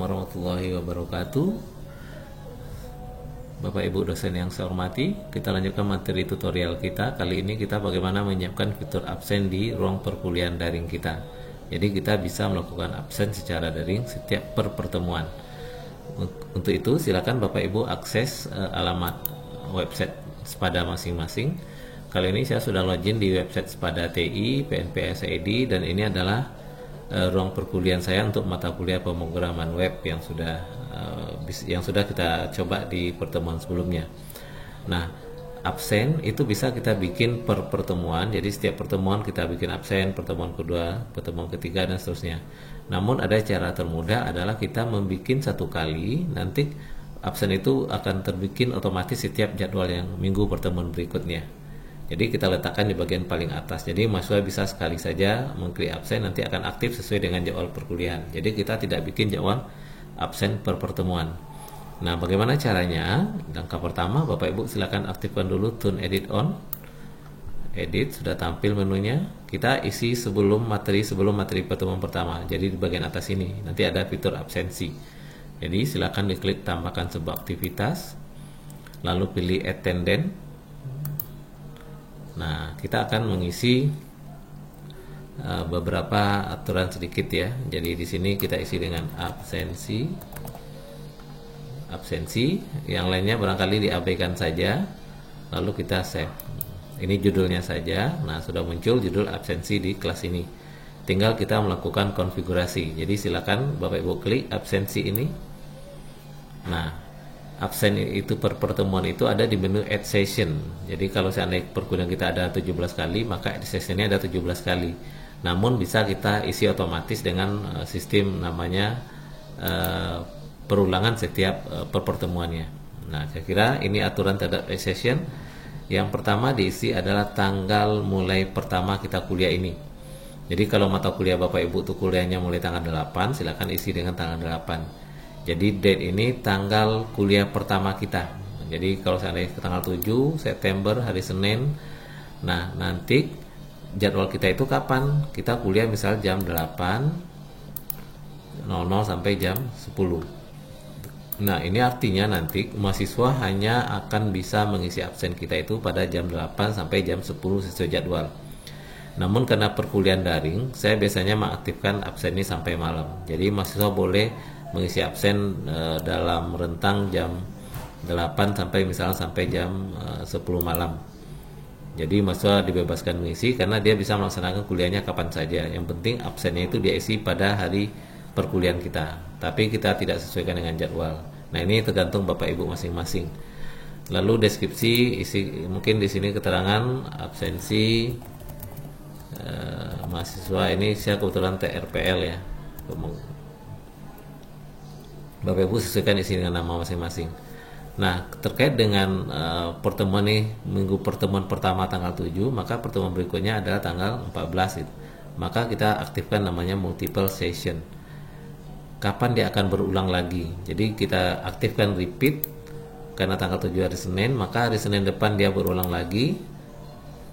warahmatullahi wabarakatuh. Bapak Ibu dosen yang saya hormati, kita lanjutkan materi tutorial kita. Kali ini kita bagaimana menyiapkan fitur absen di ruang perkuliahan daring kita. Jadi kita bisa melakukan absen secara daring setiap pertemuan. Untuk itu silakan Bapak Ibu akses alamat website Sepada masing-masing. Kali ini saya sudah login di website Sepada TI, PNP.SID, dan ini adalah ruang perkuliahan saya untuk mata kuliah pemrograman web yang sudah kita coba di pertemuan sebelumnya. Nah, absen itu bisa kita bikin per pertemuan. Jadi setiap pertemuan kita bikin absen, pertemuan kedua, pertemuan ketiga, dan seterusnya. Namun ada cara termudah adalah kita membuat satu kali, nanti absen itu akan terbikin otomatis setiap jadwal yang minggu pertemuan berikutnya. Jadi kita letakkan di bagian paling atas. Jadi mahasiswa bisa sekali saja mengklik absen, nanti akan aktif sesuai dengan jadwal perkuliahan. Jadi kita tidak bikin jadwal absen per pertemuan. Nah, bagaimana caranya? Langkah pertama, Bapak Ibu silakan aktifkan dulu Turn Edit On. Edit sudah tampil menunya. Kita isi sebelum materi pertemuan pertama. Jadi di bagian atas ini nanti ada fitur absensi. Jadi silakan diklik tambahkan sebuah aktivitas, lalu pilih Attendance. Nah, kita akan mengisi beberapa aturan sedikit ya. Jadi di sini kita isi dengan absensi. Yang lainnya barangkali diabaikan saja. Lalu kita save. Ini judulnya saja. Nah, sudah muncul judul absensi di kelas ini. Tinggal kita melakukan konfigurasi. Jadi silakan Bapak Ibu klik absensi ini. Nah, absen itu per pertemuan itu ada di menu Add Session. Jadi kalau seandainya perkuliahan kita ada 17 kali, maka Add Sessionnya ada 17 kali. Namun bisa kita isi otomatis dengan sistem namanya perulangan setiap per pertemuannya. Nah, saya kira ini aturan terhadap Add Session. Yang pertama diisi adalah tanggal mulai pertama kita kuliah ini. Jadi kalau mata kuliah Bapak Ibu itu kuliahnya mulai tanggal 8, silakan isi dengan tanggal 8. Jadi date ini tanggal kuliah pertama kita. Jadi kalau seandainya ke tanggal 7 September hari Senin. Nah, nanti jadwal kita itu kapan? Kita kuliah misal jam 8.00 sampai jam 10. Nah, ini artinya nanti mahasiswa hanya akan bisa mengisi absen kita itu pada jam 8 sampai jam 10 sesuai jadwal. Namun karena perkuliahan daring, saya biasanya mengaktifkan absen ini sampai malam. Jadi mahasiswa boleh mengisi absen dalam rentang jam 8 sampai jam 10 malam. Jadi mahasiswa dibebaskan mengisi karena dia bisa melaksanakan kuliahnya kapan saja. Yang penting absennya itu dia isi pada hari perkuliahan kita. Tapi kita tidak sesuaikan dengan jadwal. Nah, ini tergantung Bapak Ibu masing-masing. Lalu deskripsi isi mungkin di sini keterangan absensi mahasiswa. Ini saya kebetulan TRPL ya. Bapak Ibu sesuaikan isi dengan nama masing-masing. Nah, terkait dengan pertemuan nih, minggu pertemuan pertama tanggal 7, maka pertemuan berikutnya adalah tanggal 14 itu. Maka kita aktifkan namanya multiple session. Kapan dia akan berulang lagi? Jadi kita aktifkan repeat karena tanggal 7 hari Senin, maka hari Senin depan dia berulang lagi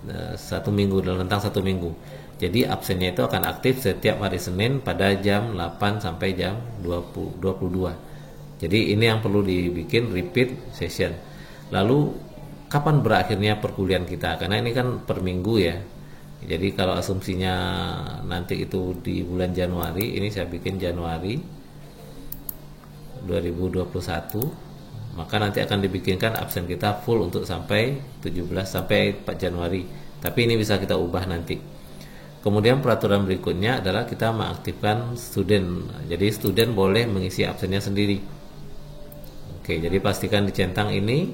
1 minggu, dalam rentang 1 minggu. Jadi absennya itu akan aktif setiap hari Senin pada jam 8 sampai jam 22. Jadi ini yang perlu dibikin repeat session. Lalu kapan berakhirnya perkuliahan kita? Karena ini kan per minggu ya. Jadi kalau asumsinya nanti itu di bulan Januari, ini saya bikin Januari 2021, maka nanti akan dibikinkan absen kita full untuk sampai 17 sampai 4 Januari. Tapi ini bisa kita ubah nanti. Kemudian peraturan berikutnya adalah kita mengaktifkan student. Jadi student boleh mengisi absennya sendiri. Oke, jadi pastikan dicentang ini.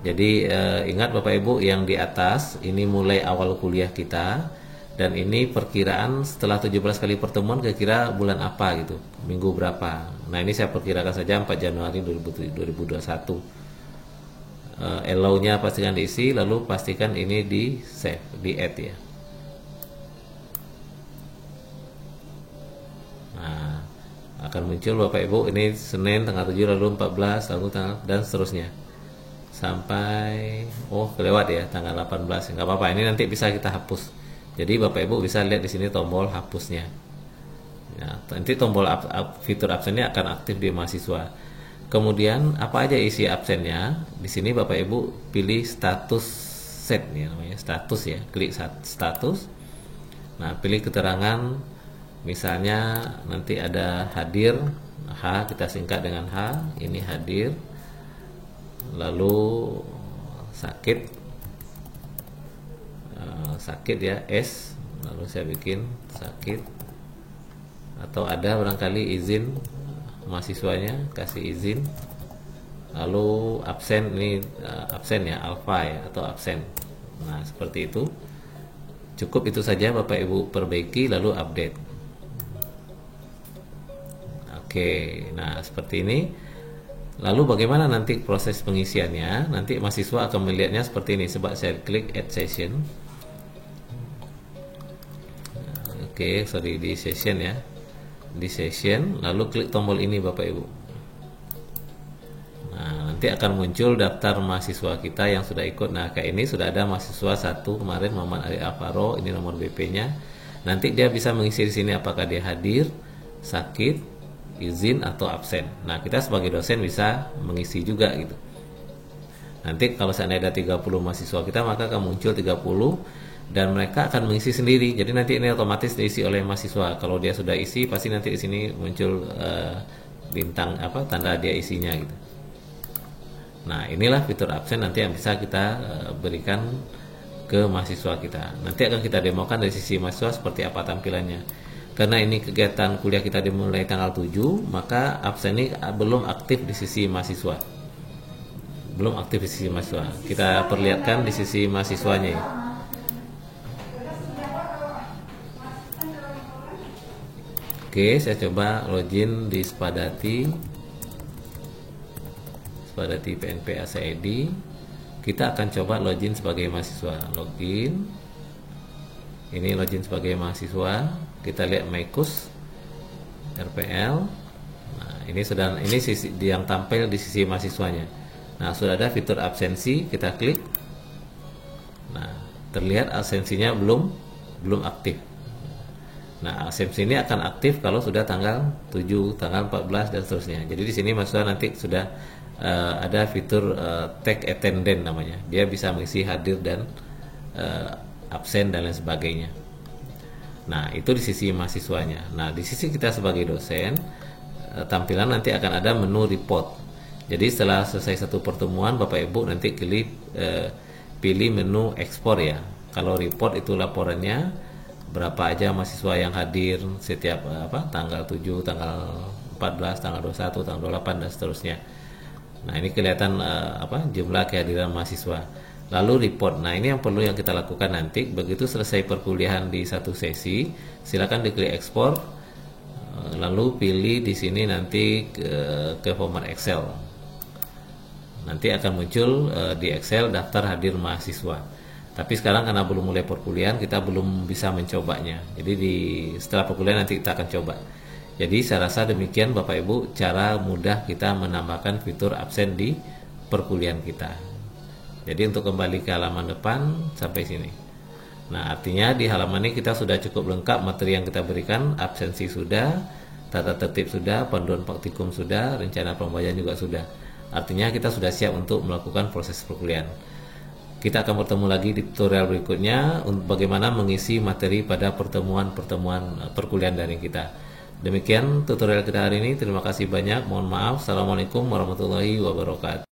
Jadi ingat Bapak Ibu yang di atas ini mulai awal kuliah kita, dan ini perkiraan setelah 17 kali pertemuan kira-kira bulan apa gitu, minggu berapa. Nah, ini saya perkirakan saja 4 Januari 2021. Allow-nya pastikan diisi, lalu pastikan ini di save, di add ya. Nah, akan muncul Bapak Ibu ini Senin tanggal 7, lalu 14, lalu tanggal, dan seterusnya sampai kelewat ya tanggal 18. Nggak apa-apa, ini nanti bisa kita hapus. Jadi Bapak Ibu bisa lihat di sini tombol hapusnya. Ya, nanti tombol fitur absennya akan aktif di mahasiswa. Kemudian apa aja isi absennya? Di sini Bapak Ibu pilih status set nih namanya, status ya. Klik status. Nah, pilih keterangan, misalnya nanti ada hadir, H kita singkat dengan H, ini hadir. Lalu sakit, sakit ya, S, lalu saya bikin sakit. Atau ada barangkali izin mahasiswanya, kasih izin. Lalu absen, ini absen ya, alfa ya, atau absen. Nah, seperti itu. Cukup itu saja Bapak Ibu perbaiki lalu update. Oke, nah seperti ini. Lalu bagaimana nanti proses pengisiannya? Nanti mahasiswa akan melihatnya seperti ini. Sebab saya klik add session. Oke, sorry, di session ya. Di session, lalu klik tombol ini Bapak Ibu. Nah, nanti akan muncul daftar mahasiswa kita yang sudah ikut. Nah, kayak ini sudah ada mahasiswa satu kemarin, Muhammad Ali Alvaro, ini nomor BP-nya. Nanti dia bisa mengisi di sini apakah dia hadir, sakit, izin atau absen. Nah, kita sebagai dosen bisa mengisi juga gitu. Nanti kalau seandainya ada 30 mahasiswa kita, maka akan muncul 30 dan mereka akan mengisi sendiri. Jadi nanti ini otomatis diisi oleh mahasiswa. Kalau dia sudah isi, pasti nanti di sini muncul bintang apa tanda dia isinya gitu. Nah, inilah fitur absen nanti yang bisa kita berikan ke mahasiswa kita. Nanti akan kita demokan dari sisi mahasiswa seperti apa tampilannya. Karena ini kegiatan kuliah kita dimulai tanggal 7, maka absen ini belum aktif di sisi mahasiswa. Belum aktif di sisi mahasiswa. Kita perlihatkan di sisi mahasiswanya ya. Oke, saya coba login di Spadati PNP ACID. Kita akan coba login sebagai mahasiswa. Login. Ini login sebagai mahasiswa. Kita lihat MyKus RPL. Nah, ini sisi yang tampil di sisi mahasiswanya. Nah, sudah ada fitur absensi, kita klik. Nah, terlihat absensinya belum aktif. Nah, absensi ini akan aktif kalau sudah tanggal 7, tanggal 14 dan seterusnya. Jadi di sini mahasiswa nanti sudah ada fitur tag attendant namanya. Dia bisa mengisi hadir dan absen dan lain sebagainya. Nah, itu di sisi mahasiswanya. Nah, di sisi kita sebagai dosen, tampilan nanti akan ada menu report. Jadi setelah selesai satu pertemuan, Bapak Ibu nanti pilih menu ekspor ya. Kalau report itu laporannya berapa aja mahasiswa yang hadir setiap tanggal 7, tanggal 14, tanggal 21, tanggal 28 dan seterusnya. Nah, ini kelihatan jumlah kehadiran mahasiswa. Lalu report. Nah, ini yang perlu yang kita lakukan nanti. Begitu selesai perkuliahan di satu sesi, silakan diklik ekspor. Lalu pilih di sini nanti ke format Excel. Nanti akan muncul di Excel daftar hadir mahasiswa. Tapi sekarang karena belum mulai perkuliahan, kita belum bisa mencobanya. Jadi setelah perkuliahan nanti kita akan coba. Jadi saya rasa demikian Bapak Ibu cara mudah kita menambahkan fitur absen di perkuliahan kita. Jadi untuk kembali ke halaman depan sampai sini. Nah, artinya di halaman ini kita sudah cukup lengkap materi yang kita berikan. Absensi sudah, tata tertib sudah, panduan praktikum sudah, rencana pembelajaran juga sudah. Artinya kita sudah siap untuk melakukan proses perkuliahan. Kita akan bertemu lagi di tutorial berikutnya untuk bagaimana mengisi materi pada pertemuan perkuliahan daring kita. Demikian tutorial kita hari ini. Terima kasih banyak. Mohon maaf. Assalamualaikum warahmatullahi wabarakatuh.